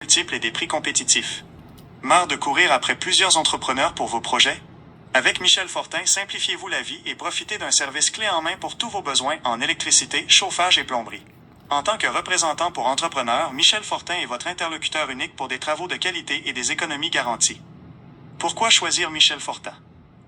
multiples et des prix compétitifs. Marre de courir après plusieurs entrepreneurs pour vos projets? Avec Michel Fortin, simplifiez-vous la vie et profitez d'un service clé en main pour tous vos besoins en électricité, chauffage et plomberie. En tant que représentant pour entrepreneurs, Michel Fortin est votre interlocuteur unique pour des travaux de qualité et des économies garanties. Pourquoi choisir Michel Fortin?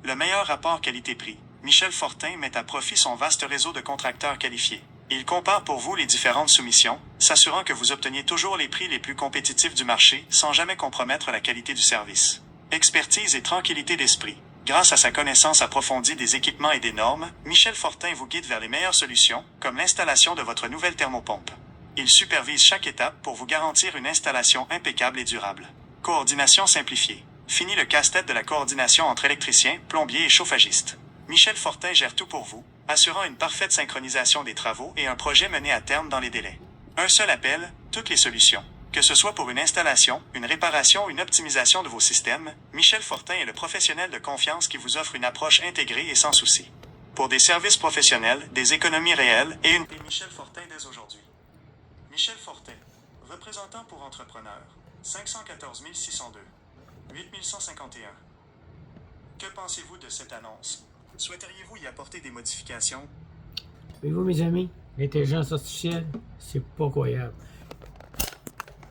Le meilleur rapport qualité-prix. Michel Fortin met à profit son vaste réseau de contracteurs qualifiés. Il compare pour vous les différentes soumissions, s'assurant que vous obteniez toujours les prix les plus compétitifs du marché sans jamais compromettre la qualité du service. Expertise et tranquillité d'esprit. Grâce à sa connaissance approfondie des équipements et des normes, Michel Fortin vous guide vers les meilleures solutions, comme l'installation de votre nouvelle thermopompe. Il supervise chaque étape pour vous garantir une installation impeccable et durable. Coordination simplifiée. Fini le casse-tête de la coordination entre électriciens, plombiers et chauffagistes. Michel Fortin gère tout pour vous, assurant une parfaite synchronisation des travaux et un projet mené à terme dans les délais. Un seul appel, toutes les solutions. Que ce soit pour une installation, une réparation ou une optimisation de vos systèmes, Michel Fortin est le professionnel de confiance qui vous offre une approche intégrée et sans souci. Pour des services professionnels, des économies réelles et une... Michel Fortin dès aujourd'hui. Michel Fortin, représentant pour entrepreneurs, 514 602, 8151. Que pensez-vous de cette annonce? Souhaiteriez-vous y apporter des modifications? Savez-vous, mes amis, l'intelligence artificielle, c'est pas croyable.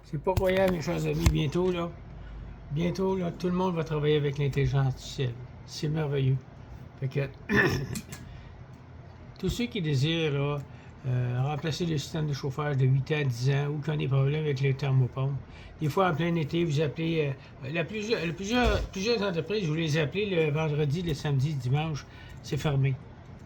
C'est pas croyable, mes chers amis. Bientôt, là, tout le monde va travailler avec l'intelligence artificielle. C'est merveilleux. Fait que, tous ceux qui désirent, là, remplacer le système de chauffage de 8 ans à 10 ans ou qui ont des problèmes avec les thermopompes. Des fois, en plein été, vous appelez... plusieurs entreprises, vous les appelez le vendredi, le samedi, le dimanche, c'est fermé.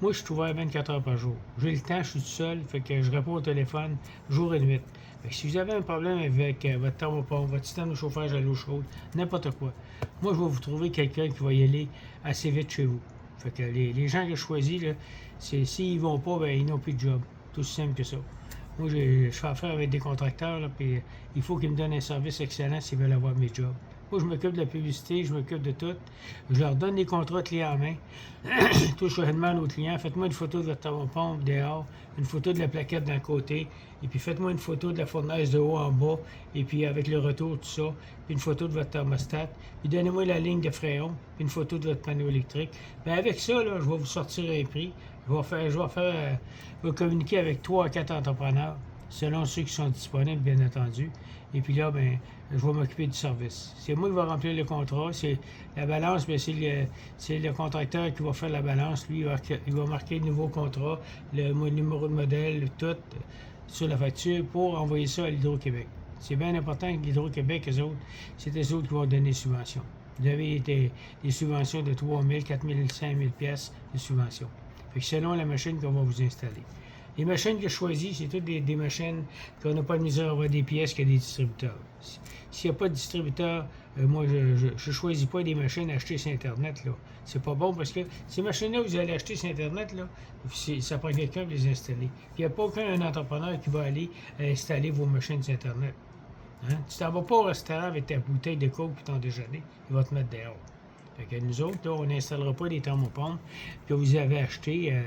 Moi, je suis ouvert 24 heures par jour. J'ai le temps, je suis tout seul, fait que je réponds au téléphone jour et nuit. Fait que si vous avez un problème avec votre thermopompe, votre système de chauffage à l'eau chaude, n'importe quoi, moi, je vais vous trouver quelqu'un qui va y aller assez vite chez vous. Fait que les gens que je choisis, là, s'ils vont pas, ben, ils n'ont plus de job. Tout aussi simple que ça. Moi, je fais affaire avec des contracteurs, là, puis il faut qu'ils me donnent un service excellent s'ils veulent avoir mes jobs. Moi, je m'occupe de la publicité, je m'occupe de tout. Je leur donne des contrats clients en main. Tout, je demande aux clients, faites-moi une photo de votre thermopompe dehors, une photo de la plaquette d'un côté, et puis faites-moi une photo de la fournaise de haut en bas, et puis avec le retour, tout ça, puis une photo de votre thermostat, puis donnez-moi la ligne de fréon, puis une photo de votre panneau électrique. Bien, avec ça, là, je vais vous sortir un prix. Je vais communiquer avec 3 à 4 entrepreneurs, selon ceux qui sont disponibles, bien entendu. Et puis là, ben, je vais m'occuper du service. C'est moi qui vais remplir le contrat. C'est la balance, bien, c'est le contracteur qui va faire la balance. Lui, il va marquer le nouveau contrat, le numéro de modèle, tout sur la facture pour envoyer ça à l'Hydro-Québec. C'est bien important que l'Hydro-Québec, eux autres, c'est eux autres qui vont donner des subventions. Vous avez des subventions de 3 000, 4 000, 5 000 pièces de subventions. Fait que selon la machine qu'on va vous installer. Les machines que je choisis, c'est toutes des machines qu'on n'a pas de misère à avoir des pièces qu'il y a des distributeurs. S'il n'y a pas de distributeur, moi, je ne choisis pas des machines achetées sur Internet, là. C'est pas bon parce que ces machines-là, vous allez acheter sur Internet, là, ça prend quelqu'un pour les installer. Puis il n'y a pas aucun entrepreneur qui va aller installer vos machines sur Internet. Hein? Tu t'en vas pas au restaurant avec ta bouteille de coke et ton déjeuner, il va te mettre dehors. Fait que nous autres, là, on n'installera pas des thermopompes que vous avez achetées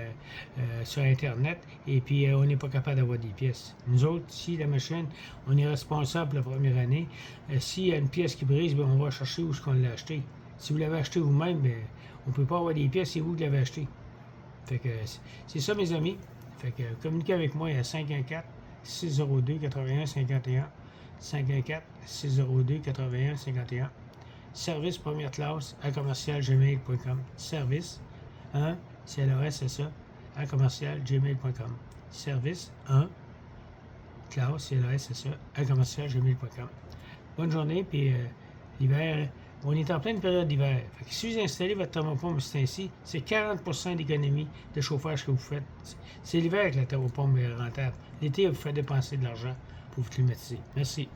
sur Internet et puis on n'est pas capable d'avoir des pièces. Nous autres, si la machine, on est responsable la première année. S'il y a une pièce qui brise, bien, on va chercher où est-ce qu'on l'a acheté. Si vous l'avez acheté vous-même, bien, on ne peut pas avoir des pièces, c'est vous qui l'avez acheté. Fait que c'est ça, mes amis. Fait que communiquez avec moi à 514-602-8151. 514-602-8151. Service première classe à commercial-gmail.com. Service 1, CLAS, à commercial-gmail.com. Service 1, classe, CLAS, à commercial-gmail.com. Bonne journée, puis l'hiver, on est en pleine période d'hiver. Si vous installez votre thermopompe ainsi, c'est 40% d'économie de chauffage que vous faites. C'est l'hiver que la thermopompe est rentable. L'été, vous faites dépenser de l'argent pour vous climatiser. Merci.